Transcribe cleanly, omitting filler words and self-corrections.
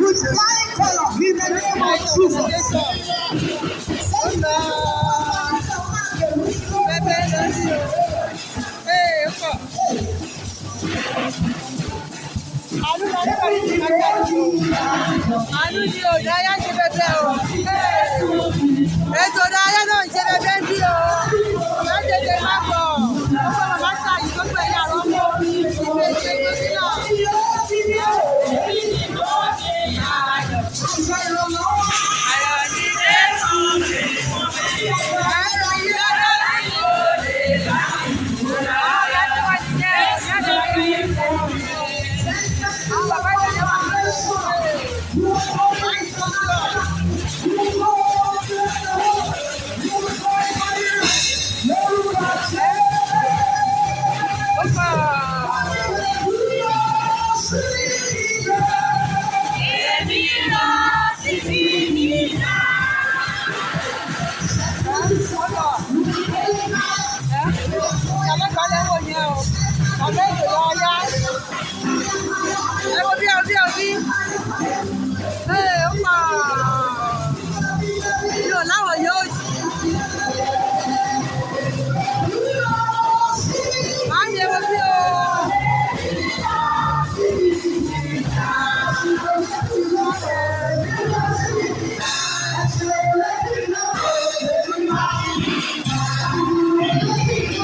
With flying color in the name of Jesus. Àánú ni ò dáyà ṣe bẹ́bẹ́ o. Ètò dáyà náà ṣe bẹ́bẹ́ bí o. Má tètè má bọ̀.